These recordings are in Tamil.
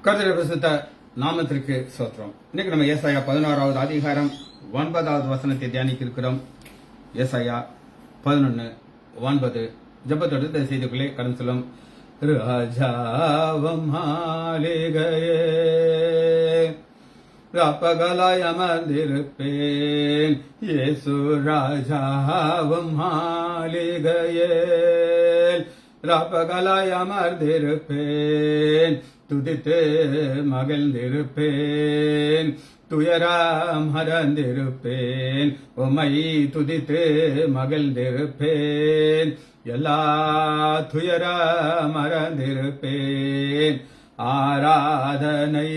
கர்த்தருடைய பரிசுத்த நாமத்திற்கு ஸ்தோத்திரம். இன்னைக்கு நம்ம ஏசாயா 16வது அதிகாரம் 9வது வசனத்தை தியானிக்க இருக்கிறோம். ஏசாயா 11:9. ஜெபத்தோடு இந்த செய்திக்குள்ளே கடந்து செல்லும். ராஜாவம் மாளிகையே ராப்பகலாய் அமர்ந்திருப்பேன், இயேசு ராஜாவம் மாளிகையே ராப்பகலாய் அமர்ந்திருப்பேன், துதித்து மகிழ்ந்திருப்பேன், துயரம் மறந்திருப்பேன், உம்மை துதித்து மகிழ்ந்திருப்பேன், எல்லா துயரம் மறந்திருப்பேன். ஆராதனை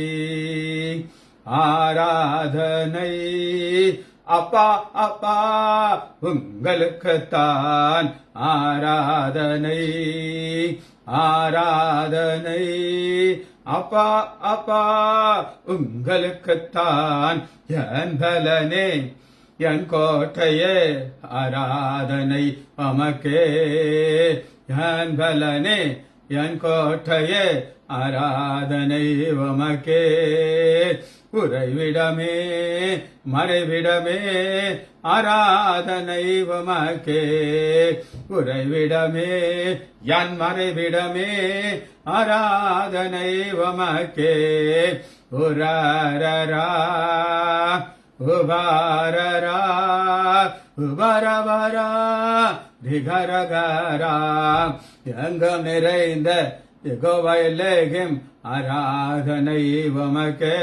ஆராதனை அப்பா அப்பா உங்களுக்குத்தான் ஆராதனை ஆராதனை அப்பா அப்பா உங்களுக்குத்தான் என் பலனே என் கோட்டையே ஆராதனை உமக்கே, என் பலனே என் கோட்டையே ஆராதனை உமக்கே, உறைவிடமே மறைவிடமே ஆராதனை உமக்கே, உறைவிடமே என் மறைவிடமே ஆராதனை உமக்கே. உரரரா உபாரரா உபரவரா திகரகரா எங்கும் நிறைந்த யெகோவாயிலேகும் ஆராதனை உமக்கே,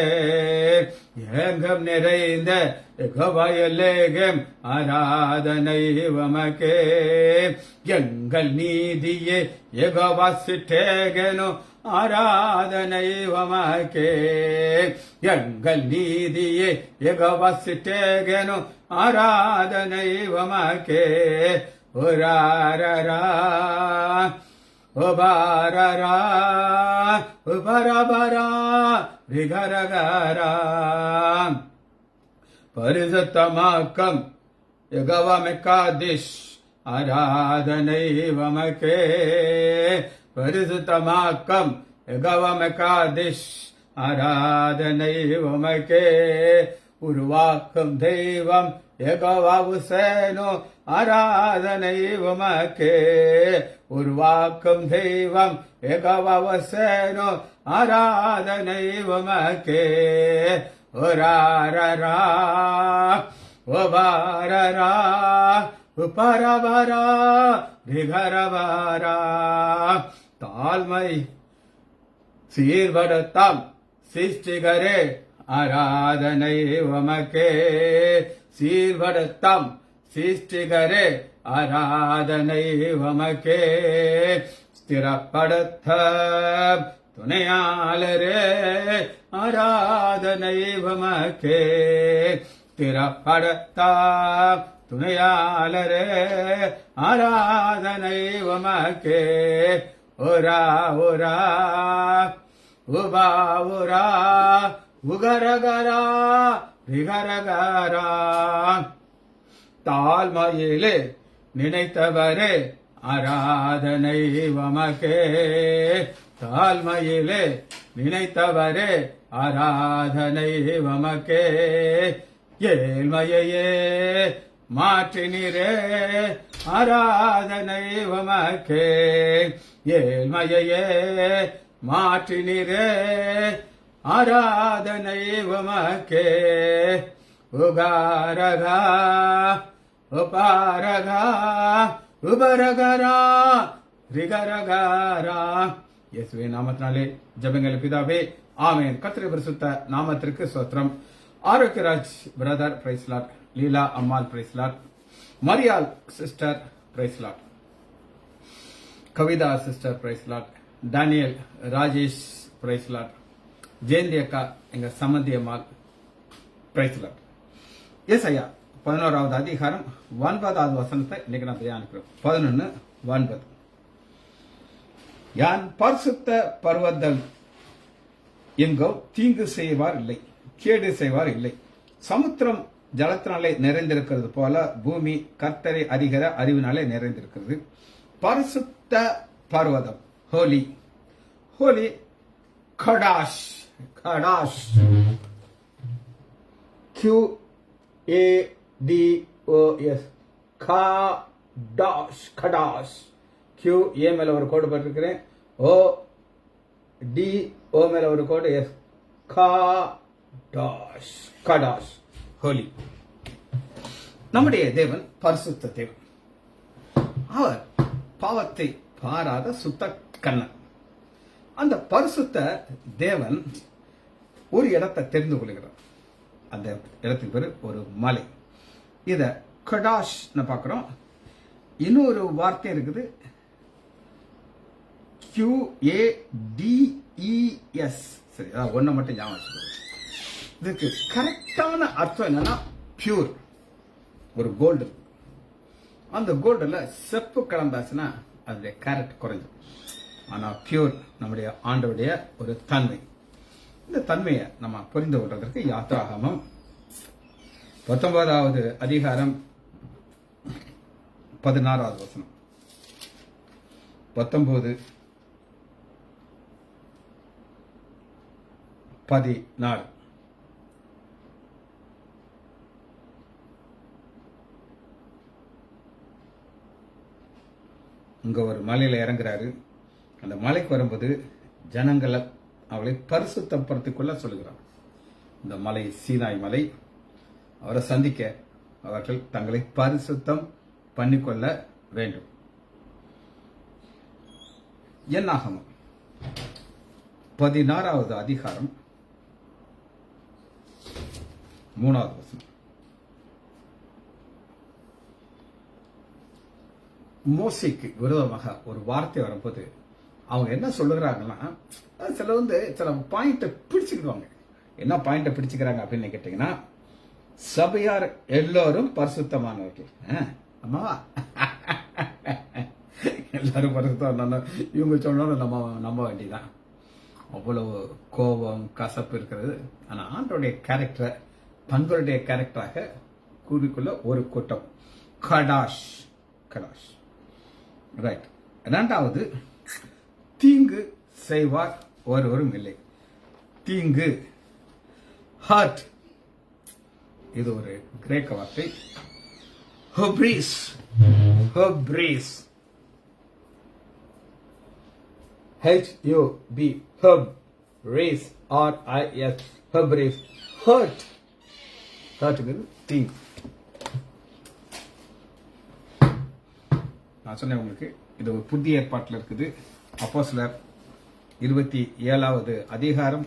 எங்கும் நிறைந்த யெகோவாயிலேகும் ஆராதனை உமக்கே. எங்கள் நீதியே யெகோவா சிட்டேகனு ஆராதனை உமக்கே, எங்கள் நீதியே யெகோவா சிட்டேகனு ஆராதனை உமக்கே. உரரரா உபரரா உபரபரா ரிகரகரா பரிசுத்தமாக்கம் யெகோவா மெக்காதிஷ் ஆராதனை உமக்கே, பரிசுத்தமாக்கம் யெகோவா மெக்காதிஷ் ஆராதனை உமக்கே. உருவாக்கும் தெய்வம் யெகோவா உசேனு ஆராதனை உமக்கே, உருவாக்கும் தெய்வம் யெகோவா உசேனு ஆராதனை உமக்கே. உரரரா உபரரா உபரவரா திகரவரா தாழ்மை சீர்படுத்தாம் சிருஷ்டிகரே ஆராதனை உமக்கே, சீர்படுத்தாம் சிருஷ்டிகரே ஆராதனை உமக்கே. ஸ்திரப்படுத்த துணையாளரே ஆராதனை உமக்கே, ஸ்திரப்படுத்த துணையாளரே ஆராதனை உமக்கே. உரா உரா உபா உரா உகரகரா ரிகரகரா தாழ்மையிலே நினைத்தவரே ஆராதனை உமக்கே, தாழ்மையிலே நினைத்தவரே ஆராதனை உமக்கே. ஏழ்மையே மாற்றினரே ஆராதனை உமக்கே, ஏழ்மையே மாற்றினரே ஆராதனை உமக்கே. உகாரகா உபாரகா உபரகரா ரிகரகரா. இயேசுவே நாமத்தினாலே ஜெபங்கள் பிதாவே, ஆமென். கர்த்தருடைய பரிசுத்த நாமத்திற்கு ஸ்தோத்திரம். Arokiaraj brother praise lord, Leela Ammal praise lord, Mariyal sister praise lord, Kavitha sister praise lord, Daniel Rajesh praise lord, Jayanthi அக்கா எங்க சம்மந்தி அம்மாள் பிரைஸ் லார்ட். ஏசாயா 11வது அதிகாரம் 9வது வசனத்தை இன்னைக்கு நான் தியானிக்கிறோம். 11:9. யான் பரிசுத்த பர்வதம் எங்கோ தீங்கு செய்வார் இல்லை, கேடு செய்வார் இல்லை. சமுத்திரம் ஜலத்தினாலே நிறைந்திருக்கிறது போல பூமி கர்த்தரை அறிகிற அறிவினாலே நிறைந்திருக்கிறது. பரிசுத்த பர்வதம், Holi. Holi கடாஷ். கடாஷ். QADOS. கடாஷ். கடாஷ். Q A மேல ஒரு கோடு போட்டிருக்கிறேன். O D O மேல ஒரு கோடு. S. கடாஷ். கடாஷ். ஹோலி. நம்முடைய தேவன் பரிசுத்த தேவன். அவர் பாவத்தை பாராத சுத்த கண்ணன். அந்த பரிசுத்த தேவன் ஒரு இடத்தை தெரிந்து கொள்கிறார். அந்த இடத்துக்கு பேரு ஒரு மலை. இத கடாஷ் பார்க்கிறோம். இன்னொரு வார்த்தை இருக்குது, QADES. சரி, அதான் ஒன்றை மட்டும் ஞாபகம் வச்சுக்கோங்க. இதுக்கு கரெக்டான அர்த்தம் என்னன்னா பியூர். ஒரு கோல்டு, அந்த கோல்டுல செப்பு கலந்தாச்சுன்னா அதோடைய கேரட் குறைஞ்சிடும். ஆனா பியூர் நம்முடைய ஆண்டவுடைய ஒரு தன்மை. இந்த தன்மையை நம்ம புரிந்து கொள்வதற்கு யாத்ராகமம் 19வது அதிகாரம் 16வது வசனம். 19:14. இங்க ஒரு மலையில இறங்குறாரு. அந்த மலைக்கு வரும்போது ஜனங்களை அவளை பரிசுத்தப்படுத்திக் கொள்ள சொல்லுகிறார். இந்த மலை சீனாய் மலை. அவரை சந்திக்க அவர்கள் தங்களை பரிசுத்தம் பண்ணிக்கொள்ள வேண்டும். என்னாகமம் 16வது அதிகாரம் 3வது வசனம். மோசேக்கு விரோதமாக ஒரு வார்த்தை வரும்போது அவங்க என்ன சொல்லுகிறாங்கன்னா, சில பாயிண்ட பிடிச்சுக்கிடுவாங்க. என்ன பாயிண்ட பிடிச்சுக்கிறாங்க அப்படின்னு கேட்டீங்கன்னா, சபையார் எல்லோரும் பரிசுத்தமானவர்கள். அம்மாவா எல்லாரும் பரிசுத்தம் இவங்க சொன்னாலும் நம்ம நம்ப வேண்டியதான். அவ்வளவு கோபம் கசப்பு இருக்கிறது. ஆனா ஆண்டோடைய கேரக்டர், பண்புடைய கேரக்டராக கூறிக்கொள்ள ஒரு கூட்டம். கடாஷ். கடாஷ். ரைட். இரண்டாவது, தீங்கு செய்வார் ஒருவரும் இல்லை. தீங்கு, ஹர்ட். இது ஒரு கிரேக்க வார்த்தை. Hubris. Hubris. HUB. Hubris. RIS. Hubris. Hurt. ஹர்ட்ங்கிறது தீங்கு. நான் சொன்னேன் உங்களுக்கு, இது ஒரு புதிய ஏற்பாட்டில் இருக்குது. அப்போஸ்தலர் 27வது அதிகாரம்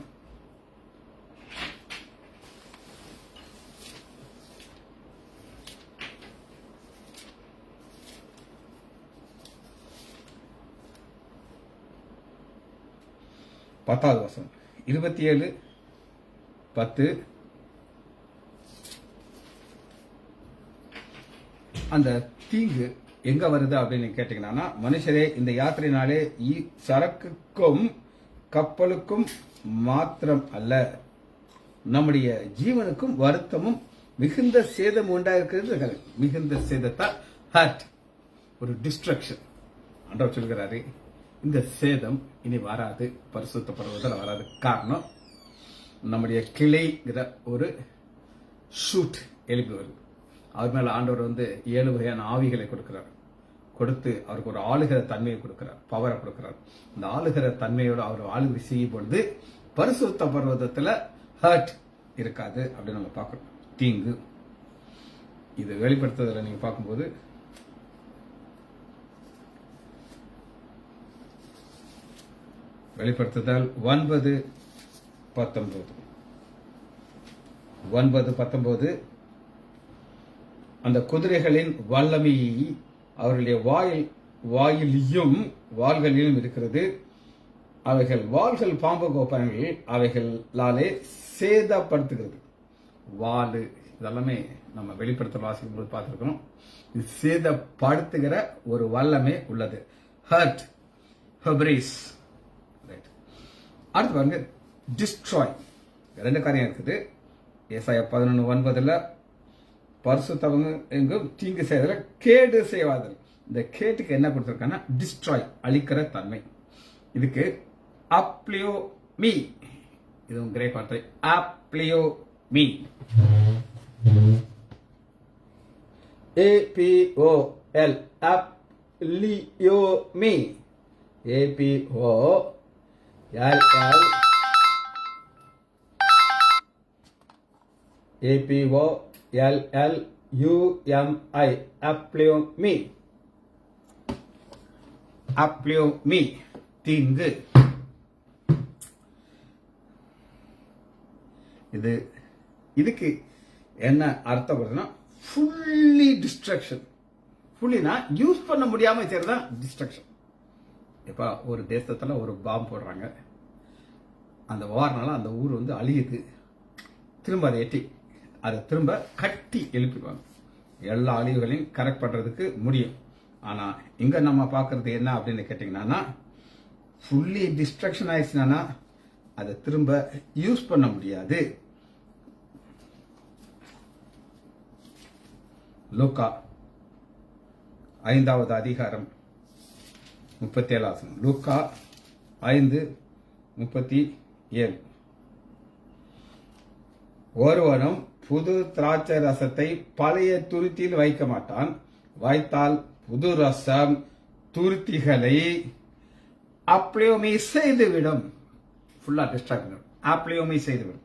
10வது வசனம். 27:10. அந்த தீங்கு எங்க வருது அப்படின்னு கேட்டீங்கன்னா, மனுஷரே இந்த யாத்திரையினாலே சரக்குக்கும் கப்பலுக்கும் மாத்திரம் அல்ல, நம்முடைய ஜீவனுக்கும் வருத்தமும் மிகுந்த சேதம் உண்டாயிருக்கிறது. மிகுந்த சேதத்தால் ஹர்ட், ஒரு டிஸ்ட்ரக்ஷன். ஆண்டவர் சொல்கிறாரு, இந்த சேதம் இனி வராது, பரிசுத்தப்படுவதில் வராது. காரணம், நம்முடைய கிளைங்கிற ஒரு ஷூட் எழுப்பி வருது. அவர் மேல ஆண்டவர் 7 வகையான ஆவிகளை கொடுக்கிறார். கொடுத்து அவருக்கு ஒரு ஆளுகிற தன்மையை கொடுக்கிறார், பவரை கொடுக்கிறார். இந்த ஆளுகிற தன்மையோட அவர் ஆளுகை செய்யும் பொழுது பரிசுத்த பர்வதத்துல ஹர்ட் இருக்காது அப்படின்னு நம்ம பார்க்கணும். தீங்கு இது வெளிப்படுத்துறதுல நீங்க பார்க்கும்போது வெளிப்படுத்துதல் 9:19 அந்த குதிரைகளின் வல்லமையை அவர்களுடைய வாயிலையும் வாள்களிலும் இருக்கிறது. அவைகள் வாள்கள் பாம்பு கோப்பனைகள் அவைகளாலே சேதப்படுத்துகிறது. வாள் இதெல்லாமே நம்ம வெளிப்படுத்த வாசிக்கும் போது பார்த்திருக்கோம். இது சேதப்படுத்துகிற ஒரு வல்லமை உள்ளது. ஹர்ட், ஹப்ரீஸ். அடுத்து பாருங்க, டிஸ்ட்ராய். 2 காரியம் இருக்குது. ஏசாயா 11:9 பரிசுத்தவங்க எங்கும் தீங்கு செய்வதில் கேடு செய்வார்கள். இந்த கேட்டுக்கு என்ன கொடுத்திருக்காங்கன்னா, டிஸ்ட்ராய், அழிக்கிற தன்மை. இதுக்கு அப்ளியோ மீ, இதுவும் கிரேக் வார்த்தை. அப்ளியோ மீ, APOL, அப்ளியோ மீ, APOLL, APOLLUMI, அப்ளியோமி, அப்ளியோமி, தீங்கு. இதுக்கு என்ன அர்த்தம் வருதுன்னா ஃபுல்லி டிஸ்ட்ரக்ஷன். ஃபுல்லினா யூஸ் பண்ண முடியாம செய்யறதா டிஸ்ட்ரக்ஷன். இப்ப ஒரு தேசத்துல ஒரு பாம்பு போடுறாங்க, அந்த வார்னால அந்த ஊர் வந்து அழியுது. திரும்ப அதை எட்டி அதை திரும்ப கட்டி எழுப்பிடுவாங்க. எல்லா அழிவுகளையும் கரெக்ட் பண்றதுக்கு முடியும். ஆனா இங்க நம்ம பாக்குறது என்ன அப்படின்னு கேட்டீங்கன்னா, ஃபுல்லி டிஸ்ட்ரக்ஷன் ஆயிடுச்சுன்னா அதை திரும்ப யூஸ் பண்ண முடியாது. லூக்கா 5வது அதிகாரம் 37 வசனம். லூக்கா 5:37. ஒருவனும் புது திராட்சை ரசத்தை பழைய துருத்தியில் வைக்க மாட்டான். வைத்தால் புது ரசம் துருத்திகளை அப்ளியோமி செய்துவிடும். ஃபுல்லா டிஸ்ட்ராக்ட், அப்ளியோமி செய்துவிடும்.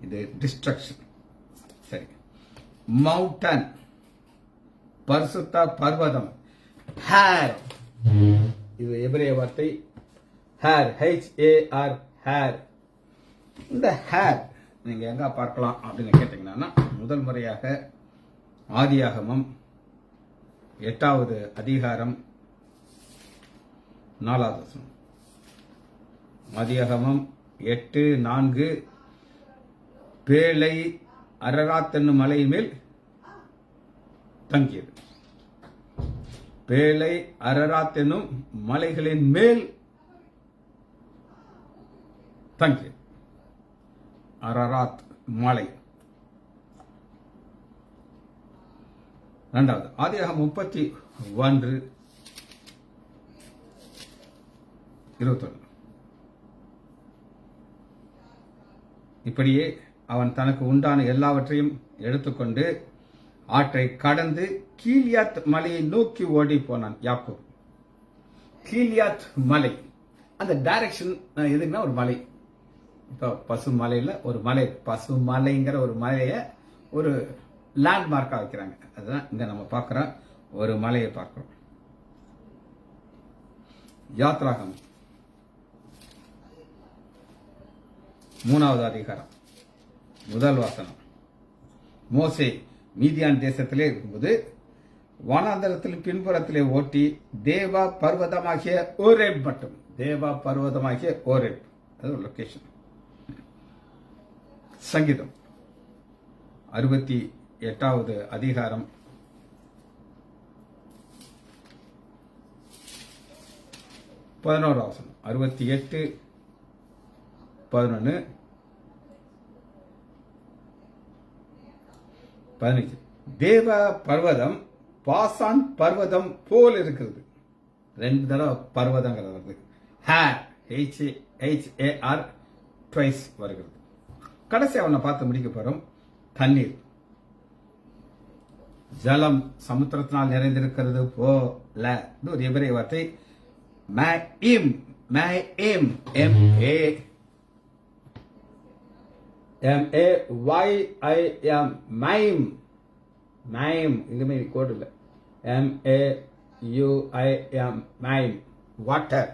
இது டிஸ்ட்ரக்ஷன். சரி. மவுண்டன், பரிசுத்த பர்வதம். ஹேர், இது எபிரேய வார்த்தை ஹேர், HAR, ஹேர். இந்த ஹேர் நீங்க எங்க பார்க்கலாம் அப்படின்னு கேட்டீங்கன்னா, முதல் முறையாக ஆதியாகமம் 8வது அதிகாரம் 4வது வசனம். ஆதியாகமம் 8:4. பேழை அரராத் என்னும் மலையின் மேல் தங்கியது. பேழை அரராத் என்னும் மலைகளின் மேல் தங்கியது. அரராத் மலை. 2வது ஆதியாகமம் 31:21. இப்படியே அவன் தனக்கு உண்டான எல்லாவற்றையும் எடுத்துக்கொண்டு ஆற்றை கடந்து கீலியாத் மலையை நோக்கி ஓடி போனான் யாக்கோபு. கீலியாத் மலை, அந்த டைரக்ஷன் எதுக்குன்னா ஒரு மலை. இப்போ பசுமலையில் ஒரு மலை, பசுமலைங்கிற ஒரு மலையை ஒரு லேண்ட்மார்க்காக வைக்கிறாங்க. அதுதான் இங்க நம்ம பார்க்குறோம், ஒரு மலையை பார்க்கிறோம். யாத்ராகமம் 3வது அதிகாரம் 1 வசனம். மோசே மீதியான் தேசத்திலே இருக்கும்போது வனாந்தரத்தில் பின்புறத்திலே ஓட்டி தேவா பர்வதமாகிய ஓரேப் மட்டும், தேவா பர்வதமாகிய ஓரேப், அது ஒரு லொகேஷன். சங்கீதம் 68வது அதிகாரம் 11 வசனம். 68:11, 15. தேவ பர்வதம் பாசான் பர்வதம் போல் இருக்கிறது. 2 தடவை பர்வதங்கிறது வருது. ஹேர், HAR ட்வைஸ் வருகிறது. கடைசி அவனை பார்த்து முடிக்க போறோம். தண்ணீர், ஜலம் சமுத்திரத்தினால் நிறைந்திருக்கிறது போல. ஒரு எபிரேய வார்த்தை மயிம், மயிம், MAYIM, மைம், மைம். இங்குமே கோடு இல்லை. MAUIM, mime, water.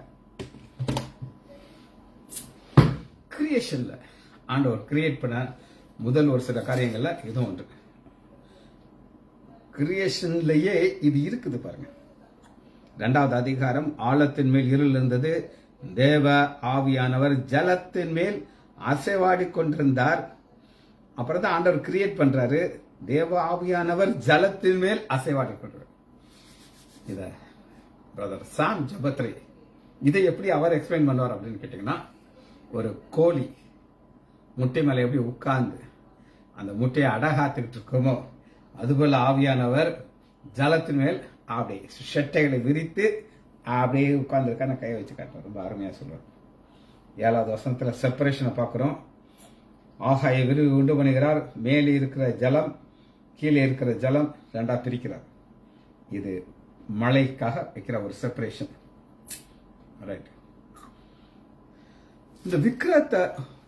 கிரியேஷன்ல ஆண்டவர் கிரியேட் பண்ண முதல் ஒரு சில காரியங்கள்ல இதுவும் ஒன்று. கிரியேஷன்லயே இது இருக்குது பாருங்க. 2வது அதிகாரம், ஆழத்தின் மேல் இருள் இருந்தது, தேவ ஆவியானவர் ஜலத்தின் மேல் அசைவாடி கொண்டிருந்தார். அப்புறம் தான் ஆண்டவர் கிரியேட் பண்றாரு. தேவ ஆவியானவர் ஜலத்தின் மேல் அசைவாடி கொண்டிருந்தார். இத பிரதர் சாம் ஜபத்ரே இதை எப்படி அவர் எக்ஸ்பிளைன் பண்ணுவார் அப்படின்னு கேட்டீங்கன்னா, ஒரு கோழி முட்டை மேல எப்படி உட்கார்ந்து அந்த முட்டையை அடகாத்துக்கிட்டு இருக்கோமோ, அதுபோல ஆவியானவர் ஜலத்தின் மேல் அப்படியே ஷெட்டைகளை விரித்து அப்படியே உட்கார்ந்துருக்கான கையை வச்சு காட்டுவார். ரொம்ப அருமையா சொல்றார். 7வது வசனத்துல செப்பரேஷனை பார்க்கிறோம். ஆகாய விரிவு உண்டு பண்ணுகிறார். மேலே இருக்கிற ஜலம் கீழே இருக்கிற ஜலம் ரெண்டா பிரிக்கிறார். இது மழைக்காக வைக்கிற ஒரு செப்பரேஷன். ரைட். இந்த விக்கிரத்தை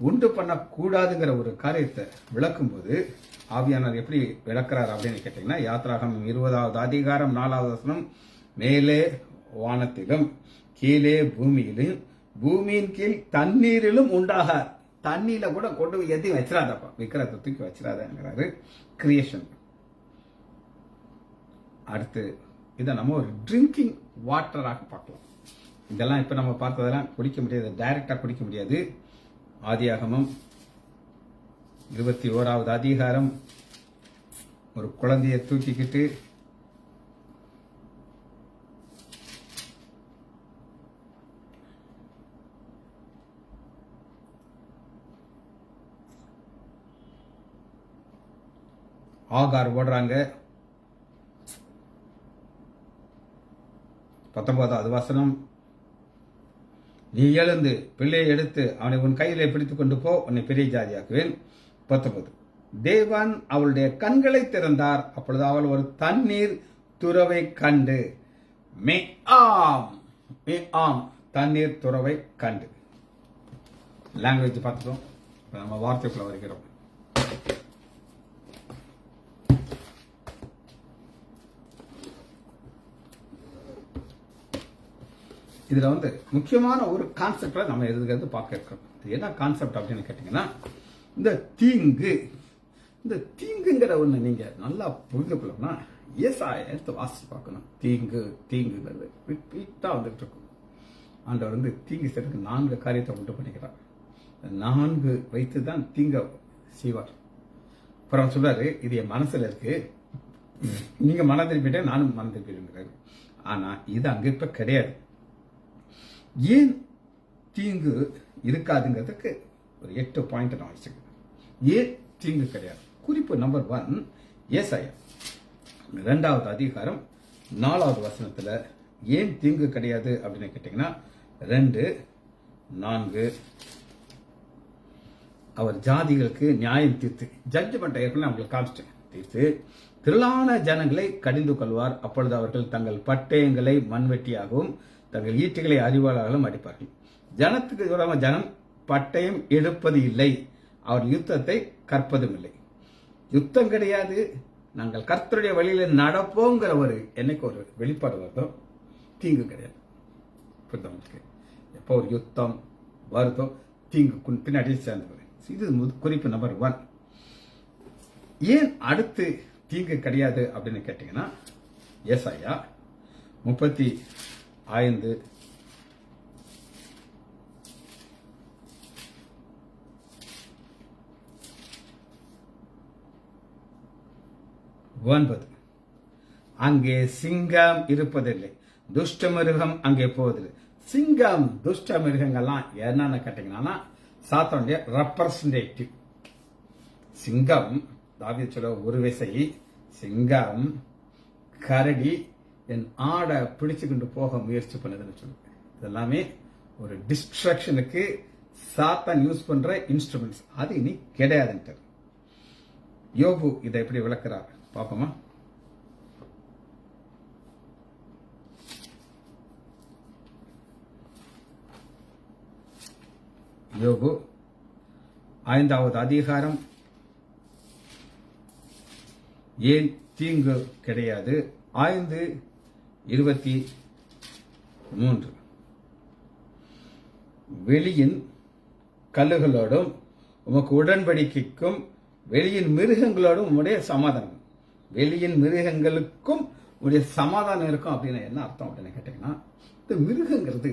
உண்டு பண்ணக்கூடாதுங்கிற ஒரு காரியத்தை விளக்கும் போது ஆவியானவர் எப்படி விளக்குறார் அப்படின்னு கேட்டீங்கன்னா, யாத்ராகம் 20வது அதிகாரம் 4வது வசனம், மேலே வானத்திலும் கீழே பூமியிலும் பூமியின் கீழ் தண்ணீரிலும் உண்டாக. தண்ணியில கூட கொண்டு போய் எதையும் வச்சிடாதப்பா, விக்கிரத்தை தூக்கி வச்சிடாதங்கிறாரு. கிரியேஷன். அடுத்து இதை நம்ம ஒரு ட்ரிங்கிங் வாட்டராக பார்க்கலாம். இதெல்லாம் இப்ப நம்ம பார்த்ததெல்லாம் குடிக்க முடியாது, டைரக்டா குடிக்க முடியாது. ஆதியாகமம் 21வது அதிகாரம், ஒரு குழந்தையை தூக்கிக்கிட்டு ஆகார் ஓடுறாங்க. 19வது வசனம், நீ எழுந்து பிள்ளையை எடுத்து அவனை உன் கையிலே பிடித்துக் கொண்டு போ, உன்னை பெரிய ஜாதியாக்குவேன். 19, தேவன் அவளுடைய கண்களை திறந்தார், அப்பொழுது அவள் ஒரு தண்ணீர் துறவை கண்டு. மே ஆம் தண்ணீர் துறவை கண்டு. லாங்குவேஜ் பார்த்துட்டோம். நம்ம வார்த்தைக்குள்ள வருகிறோம். இதுல முக்கியமான ஒரு கான்செப்ட்ல நம்ம எதுக்கு பார்க்க இருக்கோம். என்ன கான்செப்ட் அப்படின்னு கேட்டீங்கன்னா, இந்த தீங்குங்கிற ஒண்ணு நீங்க நல்லா புரிந்து கொள்ளணும்னா ஏசாயா எடுத்து வாசிச்சு பார்க்கணும். தீங்குங்கிறது ரிப்பீட்டா வந்துட்டு இருக்கும். ஆண்டவர் தீங்கு செய்யறதுக்கு 4 காரியத்தை உண்டு பண்ணிக்கிறார். 4 வைத்துதான் தீங்க செய்வார். அப்புறம் சொல்றாரு, இது என் மனசுல இருக்கு, நீங்க மன திருப்பிட்டே நானும் மன திருப்பிடுங்கிறாரு. ஆனா இது அங்க இப்ப கிடையாது. ஏன் தீங்கு இருக்காதுங்கிறதுக்கு ஒரு 8 பாயிண்ட் நான் வச்சுக்கிறேன். ஏன் தீங்கு கிடையாது? குறிப்பு நம்பர் 1, ஏசாயா 2வது அதிகாரம் 4வது வசனத்துல ஏன் தீங்கு கிடையாது அப்படின்னு கேட்டீங்கன்னா, 2:4, அவர் ஜாதிகளுக்கு நியாயம் தீர்த்து, ஜட்ஜ்மெண்ட் ஏற்கனவே அவங்களுக்கு காமிச்சிட்டேன், தீர்த்து திரளான ஜனங்களை கடிந்து கொள்வார். அப்பொழுது அவர்கள் தங்கள் பட்டயங்களை மண்வெட்டியாகவும் தங்கள் ஈட்டிகளை அறிவாளாலும் அடிப்பார்கள். ஜனத்துக்கு விரோதமாக ஜனம் பட்டயம் எடுப்பது இல்லை, அவர் யுத்தத்தை கற்பதும் இல்லை. யுத்தம் கிடையாது, நாங்கள் கர்த்தருடைய வழியில நடப்போங்கிற ஒரு என்னைக்கு ஒரு வெளிப்பாடு வருதோ தீங்கு கிடையாது. புரிதவங்களுக்கு எப்போ ஒரு யுத்தம் வருதோ தீங்கு பின்னாடி சேர்ந்து. இது குறிப்பு நம்பர் 1. ஏன் அடுத்து தீங்கு கிடையாது அப்படின்னு கேட்டீங்கன்னா, ஏசாயா 35 9, அங்கே சிங்கம் இருப்பதில்லை, துஷ்ட மிருகம் அங்கே போவதில்லை. சிங்கம் துஷ்ட மிருகங்கள்லாம் என்னன்னு கேட்டீங்கன்னா சாத்தானுடைய ரெப்ரசன்டேட்டிவ். சிங்கம் தாவீது சொல்ல ஒரு விசை, சிங்கம் கரடி என் ஆடை பிடிச்சுக்கிட்டு போக முயற்சி பண்ணுதுன்னு சொல்லுங்க. இதெல்லாமே ஒரு டிஸ்ட்ராக்ஷனுக்கு சாத்தான் யூஸ் பண்ற இன்ஸ்ட்ருமெண்ட்ஸ். அது இனி கிடையாதுன்ட்டு யோபு இதை எப்படி விளக்குறார் பாப்போமா? யோபு 5வது அதிகாரம், ஏன் தீங்கு கிடையாது, 5:23, வெளியின் கல்லுகளோடும் உமக்கு உடன்படிக்கைக்கும் வெளியின் மிருகங்களோடும் உடைய சமாதானம். வெளியின் மிருகங்களுக்கும் உடைய சமாதானம் இருக்கும் அப்படின்னு என்ன அர்த்தம் அப்படின்னு கேட்டீங்கன்னா, இந்த மிருகங்கிறது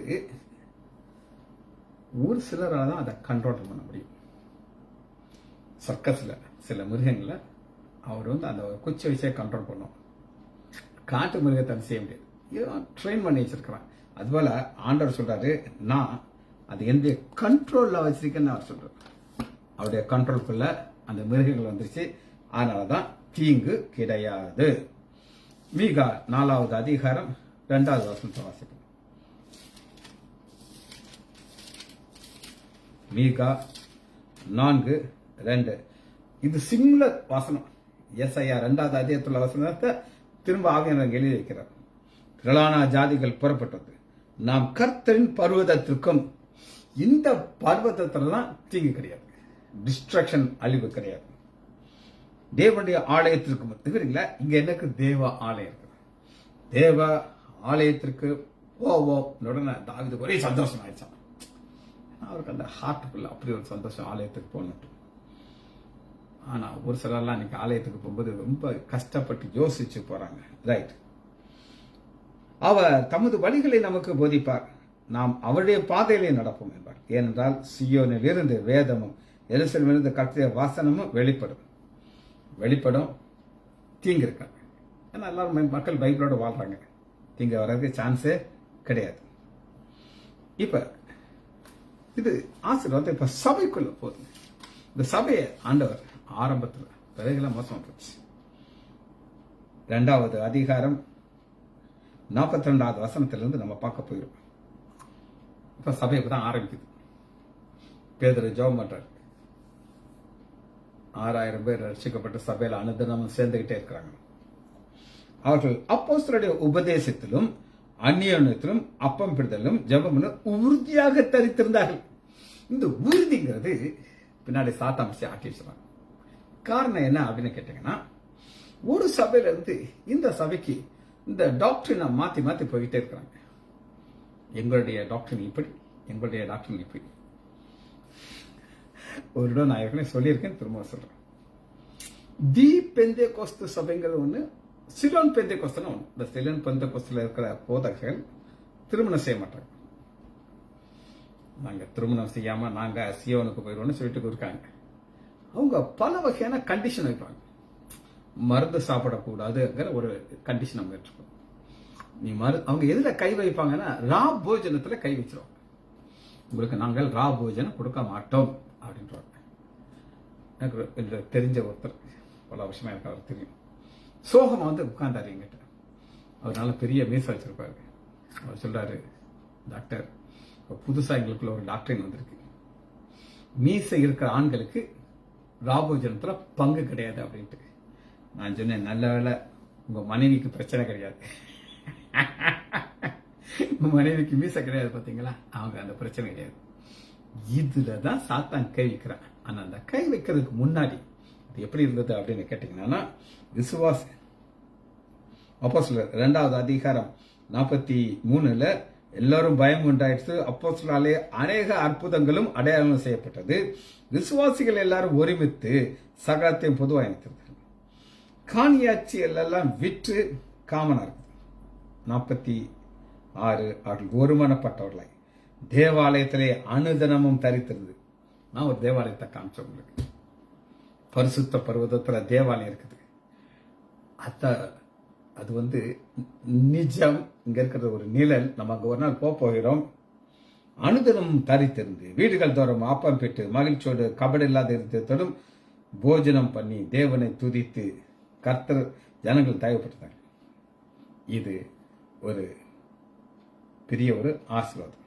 ஒரு சிலரால தான் அதை கண்ட்ரோல் பண்ண முடியும். சர்க்கஸ்ல சில மிருகங்களை அவர் அந்த குச்சி வச்சே கண்ட்ரோல் பண்ணும். காட்டு மிருகத்தை செய்ய முடியாது, ட்ரெயின் பண்ணி வச்சிருக்கிறான். அதுபோல ஆண்டவர் சொல்றாரு, நான் அது எந்த கண்ட்ரோல்ல வச்சிருக்கேன்னு அவர் சொல்றாரு. அவருடைய கண்ட்ரோலுக்குள்ள அந்த மிருகங்கள் வந்துருச்சு. அதனாலதான் தீங்கு கிடையாது. மீகா 4வது அதிகாரம் 2வது வசனத்தை வாசிப்போம். மீகா 4:2. இது சிமிலர் வசனம். ஏசாயா 2வது அத்தியாயத்துள்ள வசனத்தை திரும்ப ஆவியானவர் எழுதி வைக்கிறார். திரளான ஜாதிகள் புறப்பட்டது, நாம் கர்த்தரின் பர்வதத்திற்கும். இந்த பர்வதத்திலாம் தீங்கு கிடையாது, டிஸ்ட்ரக்ஷன், அழிவு கிடையாது. தேவனுடைய ஆலயத்திற்கும் தவிர இங்க எனக்கு தேவ ஆலயம் இருக்கு. தேவ ஆலயத்திற்கு உடனே தாவீதுக்கு ஒரே சந்தோஷம் ஆயிடுச்சான். அவருக்கு அந்த ஹார்ட்டுக்குள்ள அப்படி ஒரு சந்தோஷம், ஆலயத்துக்கு போனது. ஆனா ஒரு சிலர்லாம் இன்னைக்கு ஆலயத்துக்கு போகும்போது ரொம்ப கஷ்டப்பட்டு யோசிச்சு போறாங்க. ரைட். அவர் தமது வழிகளை நமக்கு போதிப்பார், நாம் அவருடைய பாதையிலே நடப்போம் என்பார். ஏனென்றால் சியோனில் இருந்து வேதமும் எருசலேமிலிருந்து கர்த்தருடைய வசனமும் வெளிப்படும். தீங்கு இருக்காங்க. ஏன்னா எல்லாரும் மக்கள் பைபிளோட வாழ்றாங்க, தீங்கு வர்றதுக்கு சான்ஸே கிடையாது. இப்ப இது ஆசீர்வாதம் இப்ப சபைக்குள்ள போகுது. இந்த சபையை ஆண்டவர் ஆரம்பத்தில் பிறகுலாம் மோசமா போச்சு. 2வது அதிகாரம் 42வது வசனத்திலிருந்து நம்ம பார்க்க போயிடும். இப்ப சபை இப்பதான் ஆரம்பிக்குது. பேதுரு ஜெபம் பண்றாரு. 6000 பேர் ரட்சிக்கப்பட்ட சபையில அனுதினமும் சேர்ந்துகிட்டே இருக்கிறாங்க. அவர்கள் அப்போஸ்தலருடைய உபதேசத்திலும் அந்நியோன்யத்திலும் அப்பம் பிடித்தலும் ஜெபம் உறுதியாக தரித்திருந்தார்கள். இந்த உறுதிங்கிறது பின்னாடி சாத்தாமிச்சு ஆக்கி வச்சுறாங்க. காரணம் என்ன அப்படின்னு கேட்டீங்கன்னா, ஒரு சபையில இருந்து இந்த சபைக்கு இந்த டாக்டரினை மாத்தி மாத்தி போயிட்டே இருக்கிறாங்க. எங்களுடைய டாக்டரின் இப்படி, எங்களுடைய டாக்டரின் இப்படி. ஒரு இடம் நான் ஏற்கனவே சொல்லியிருக்கேன், திரும்ப சொல்றேன். தி பெந்தேகோஸ்து சபைங்கிறது ஒண்ணு, சிலோன் பெந்தேகோஸ்துன்னு ஒண்ணு. இந்த சிலோன் பெந்தேகோஸ்துல இருக்கிற போதகர்கள் திருமணம் செய்ய மாட்டாங்க. நாங்க திருமணம் செய்யாம நாங்க சியோனுக்கு போயிடுவோம்னு சொல்லிட்டு இருக்காங்க. அவங்க பல வகையான கண்டிஷன் வைப்பாங்க. மருந்து சாப்பிடக்கூடாதுங்கிற ஒரு கண்டிஷன் அவங்க வச்சுக்கோ. அவங்க எதுல கை வைப்பாங்கன்னா, ரா போஜனத்துல கை வச்சிருவாங்க. உங்களுக்கு நாங்கள் ரா போஜனம் கொடுக்க மாட்டோம் அப்படின்றாங்க. எனக்கு தெரிஞ்ச ஒருத்தர், பல வருஷமா எனக்கு அவர் தெரியும். சோகமா வந்து உட்கார்ந்தாரு எங்கிட்ட. அவரால் பெரிய மீச வச்சிருப்பாரு. அவர் சொல்றாரு, டாக்டர் புதுசா எங்களுக்குள்ள ஒரு டாக்டரின் வந்திருக்கு, மீசை இருக்கிற ஆண்களுக்கு ராபோஜனத்துல பங்கு கிடையாது அப்படின்ட்டு. நான் சொன்னேன், நல்ல வேலை உங்க மனைவிக்கு பிரச்சனை கிடையாது. உங்க மனைவிக்கு மீசை கிடையாது பாத்தீங்களா, அவங்க அந்த பிரச்சனை கிடையாது. இதுலதான் சாத்தான் கை வைக்கிறான். ஆனா அந்த கை வைக்கிறதுக்கு முன்னாடி இது எப்படி இருந்தது அப்படின்னு கேட்டீங்கன்னா, விசுவாச அப்போஸ்தலர் 2வது அதிகாரம் 43 எல்லாரும் பயம் உண்டாயிடுச்சு. அப்போஸ்தலராலே அநேக அற்புதங்களும் அடையாளங்களும் செய்யப்பட்டது. விசுவாசிகள் எல்லாரும் ஒருமித்து சகலத்தையும் பொதுவாக இணைத்திருந்தார்கள். காணியாட்சிகள் எல்லாம் விற்று காமனா இருக்குது. 46 அவர்கள் ஒருமனப்பட்டவர்களாய் தேவாலயத்திலே அனுதினமும் தரித்திருந்தது. நான் ஒரு தேவாலயத்தை காமிச்சேன் உங்களுக்கு. பரிசுத்த பர்வதத்துல தேவாலயம் இருக்குது. அது வந்து நிஜம். இங்க இருக்கிற ஒரு நிழல். நம்ம அங்க ஒரு நாள் போகிறோம். அனுதினம் தரித்திருந்து வீடுகள் தோறும் ஆப்பம் பெற்று மகிழ்ச்சியோடு கபடி இல்லாத இருந்ததும் போஜனம் பண்ணி தேவனை துதித்து கர்த்தர் ஜனங்கள் தேவைப்பட்டாங்க. இது ஒரு பெரிய ஒரு ஆசீர்வாதம்.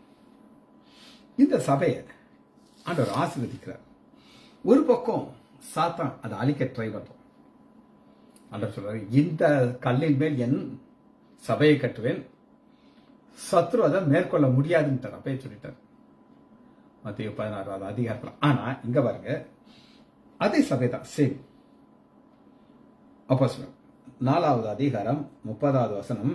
இந்த சபையை ஆண்டவர் ஆசீர்வதிக்கிறார். ஒரு பக்கம் சாத்தான் அதை அழிக்க ட்ரை பண்றோம். ஆண்டவர் சொல்றாரு, இந்த கல்லின் மேல் என் சபையை கட்டுவேன், சத்ரு அதை மேற்கொள்ள முடியாதுன்னு அப்பயே சொல்லிட்டார் மத்திய 16வது அதிகாரத்தில். ஆனா இங்க பாருங்க, அதே சபை தான் சேம். அப்போஸ்தலர் 4வது அதிகாரம் 30வது வசனம்,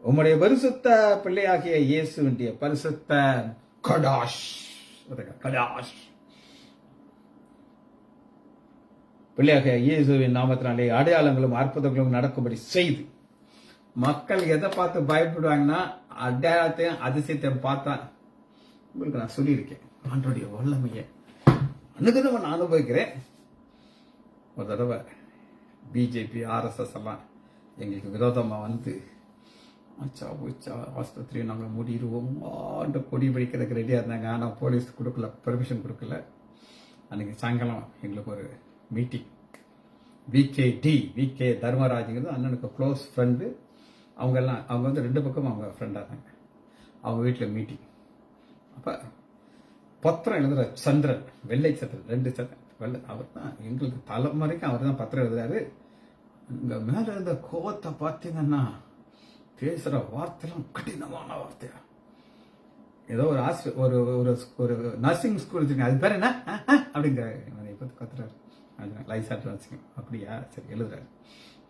உம்முடைய பரிசுத்த பிள்ளையாகிய இயேசுவின் பரிசுத்த கடாஷ் பிள்ளையாகிய இயேசுவின் நாமத்தினாலே அடையாளங்களும் அற்புதங்களும் நடக்கும்படி செய்து. மக்கள் எதை பார்த்து பயப்படுவாங்கன்னா, அடையாளத்தையும் அதிசயத்தையும் பார்த்தா. உங்களுக்கு நான் சொல்லியிருக்கேன், ஆண்டோடைய வல்லமையை அனுதினம் நான் அனுபவிக்கிறேன். ஒரு தடவை பிஜேபி RSS எல்லாம் எங்களுக்கு விரோதமா வந்து ஆஸ்பத்திரியை நாங்கள் மூடிடுவோம் கொடி பிடிக்கிறதுக்கு ரெடியாக இருந்தாங்க. ஆனால் போலீஸ் கொடுக்கல, பெர்மிஷன் கொடுக்கல. அன்னைக்கு சாயங்காலம் எங்களுக்கு ஒரு மீட்டிங். விகே தர்மராஜுங்கிறது அண்ணனுக்கு க்ளோஸ் ஃப்ரெண்டு. அவங்க வந்து 2 பக்கம் அவங்க ஃப்ரெண்டாக இருந்தாங்க. அவங்க வீட்டில் மீட்டிங். அப்போ பத்திரம் எழுதுற சந்திரன், வெள்ளை சந்திரன், 2 சந்திரன் வெள்ளை. அவர் தான் எங்களுக்கு தலைமுறைக்கு அவர் தான் பத்திரம் எழுதுறாரு. இங்க மேல இருந்த கோவத்தை பார்த்தீங்கன்னா பேசுற வார்த்தைலாம் கடினமான வார்த்தையா. ஏதோ ஒரு ஒரு ஒரு நர்சிங் ஸ்கூல் வச்சிருக்கேன், அது பேர் என்ன அப்படிங்கிற கத்துறாரு. லைசாட் நர்சிங். அப்படியா, சரி எழுதுறாரு.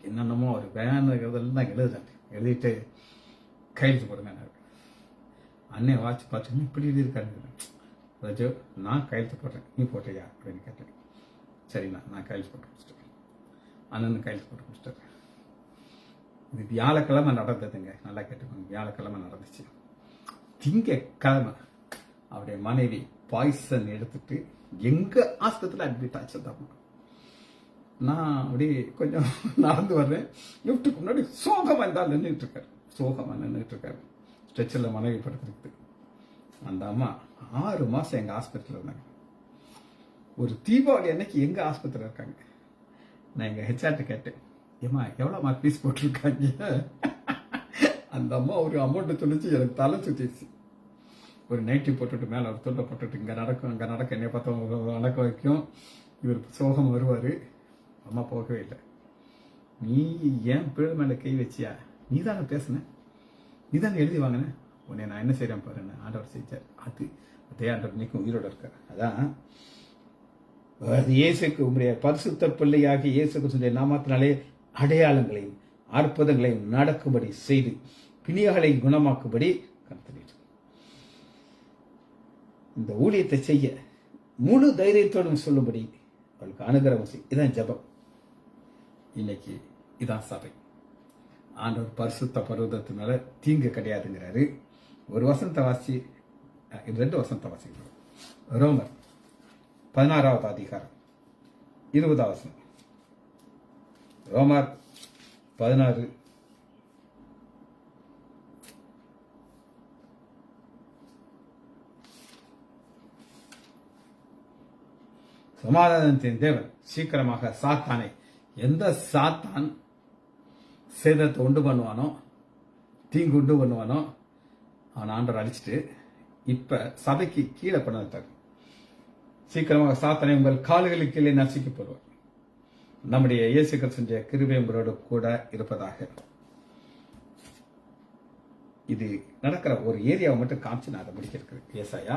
என்னென்னமோ ஒரு வேணுங்கிறதெல்லாம் தான் எழுதுறாரு. எழுதிட்டு கையெழுத்து போடுங்க. அண்ணே வாட்ச் பார்த்து இப்படி எழுதியிருக்காரு. ரஜு, நான் கையெழுத்து போடுறேன், நீ போட்டியா அப்படின்னு கேட்டேன். சரிண்ணா, நான் கையெழுத்து போட்டு முடிச்சிட்டேன். அண்ணன் கையெழுத்து போட்டு முடிச்சிட்டாரு. இது வியாழக்கிழமை நடந்ததுங்க, நல்லா கேட்டுக்கோங்க. வியாழக்கிழமை நடந்துச்சு. திங்கக்கிழமை அவருடைய மனைவி பாய்சன் எடுத்துட்டு எங்க ஆஸ்பத்திரியில் அட்மிட் ஆச்சு. நான் அப்படி கொஞ்சம் நடந்து வர்றேன். லிஃப்ட்டுக்கு முன்னாடி சோகமா இருந்தால் நின்றுட்டு இருக்காரு. ஸ்ட்ரெச்சரில் மனைவி படுத்துருக்கு. அந்த அம்மா 6 மாசம் எங்க ஆஸ்பத்திரியில் இருந்தாங்க. ஒரு தீபாவளி அன்னைக்கு எங்க ஆஸ்பத்திரியில் இருக்காங்க. நான் எங்க ஹெச்ஆர்ட்ட கேட்டேன், ஏமா எவ்வளோமா ஃபீஸ் போட்டிருக்காங்க? அந்த அம்மா ஒரு அமௌண்ட் சொல்லிச்சு, எனக்கு தலை சுத்திச்சு. ஒரு நைட்டி போட்டுட்டு மேலே ஒரு துண்டை போட்டுட்டு இங்கே நடக்கும் அங்கே நடக்க என்னை பார்த்தா நடக்க வைக்கும். இவர் சோகம் வருவார். அம்மா போகவே இல்லை. நீ ஏன் பிள்ளை மேலே கை வச்சியா? நீ தானே பேசுன, நீ தானே எழுதி வாங்கின, உன்னை நான் என்ன செய்கிறேன் பாருன்னு ஆண்டவர் செஞ்சார். அதே ஆண்டவர் இன்னைக்கும் உயிரோடு இருக்கார். அதான் இயேசுக்கு உங்களுடைய பரிசுத்த பிள்ளையாகி இயேசு கிறிஸ்துவின் நாமத்தினாலே அடையாளங்களையும் அற்புதங்களையும் நடக்கும்படி செய்து பிணிகளை குணமாக்கும்படி கர்த்தர் இந்த ஊழியத்தை செய்ய முழு தைரியத்தோடு சொல்லும்படி அவளுக்கு அனுகிரகம் செய். இதான் ஜெபம். இன்னைக்கு இதான் சபை. ஆண்டவர் பரிசுத்த பர்வதத்து மேல தீங்கு கிடையாதுங்கிறாரு. ஒரு வசனத்தை வாசி, 2 வசனத்தை வாசிக்கிறோம். ரோமர் 16வது அதிகாரம் 20வது வசனம். ரோமர் 16 சமாதானத்தின் தேவன் சீக்கிரமாக சாத்தானை, எந்த சாத்தான் சேதத்தை உண்டு பண்ணுவானோ, தீங்கு உண்டு பண்ணுவானோ, அவன் ஆண்டவர் அடிச்சுட்டு இப்ப சபைக்கு கீழே பண்ண சீக்கிரமாக சாத்தானை உங்கள் கால்களுக்கு கீழே நசுக்கி போடுவார். நம்முடைய இயேசு கிறிஸ்துவின் கிருபை உங்களோடு கூட இருப்பதாக. இது நடக்கிற ஒரு ஏரியாவை மட்டும் காமிச்சு நான் அதை முடிக்கிறேன். ஏசாயா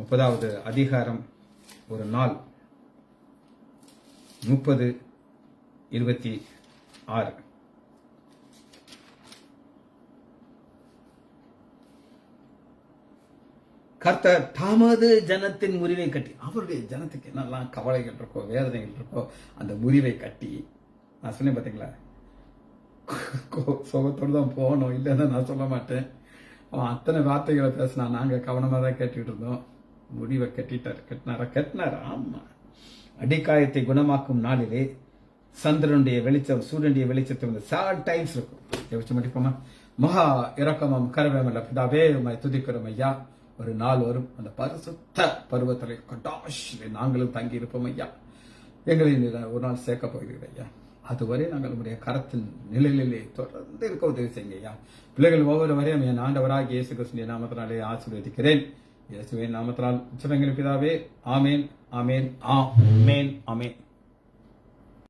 30வது அதிகாரம் ஒரு நாள் 30:26. கர்த்தர் தமது ஜனத்தின் முறிவை கட்டி, அவருடைய ஜனத்துக்கு என்னெல்லாம் கவலைகள் இருக்கோ, வேதனைகள் இருக்கோ, அந்த முறிவை கட்டி, நான் சொன்னேன் பார்த்தீங்களா, சோகத்தோடு தான் போகணும், இல்லைன்னா நான் சொல்ல மாட்டேன். அவன் அத்தனை வார்த்தைகளை பேசினா, நாங்கள் கவனமாக தான் கேட்டுக்கிட்டு இருந்தோம். முடிவை கட்டினாரா? ஆமா. அடிக்காயத்தை குணமாக்கும் நாளிலே சந்திரனுடைய வெளிச்சம் சூரியனுடைய வெளிச்சத்தை வந்து 7 டைம்ஸ் இருக்கும். யோசிச்சு மாட்டிப்போமா? மகா இரக்கமும் கருவேமல்ல பிதாவே உம்மை துதிக்கிறோம் ஐயா. ஒரு நாள் வரும், அந்த பரிசுத்த பருவத்திலே கடாஷிலே நாங்களும் தங்கி இருப்போம் ஐயா. எங்களை ஒரு நாள் சேர்க்க போகிறீர்கள் ஐயா. அதுவரை நாங்கள் உங்களுடைய கரத்தின் நிலையிலே தொடர்ந்து இருக்க உதவி செய்யுங்க ஐயா. பிள்ளைகள் ஒவ்வொருவரையும் என் ஆண்டவராகிய இயேசு கிறிஸ்துவின் நாமத்தினாலே ஆசீர்வதிக்கிறேன். இயேசுவின் நாமத்தினால் ஜெபங்கள் பிதாவே. ஆமேன், ஆமேன், ஆமேன், ஆமேன்.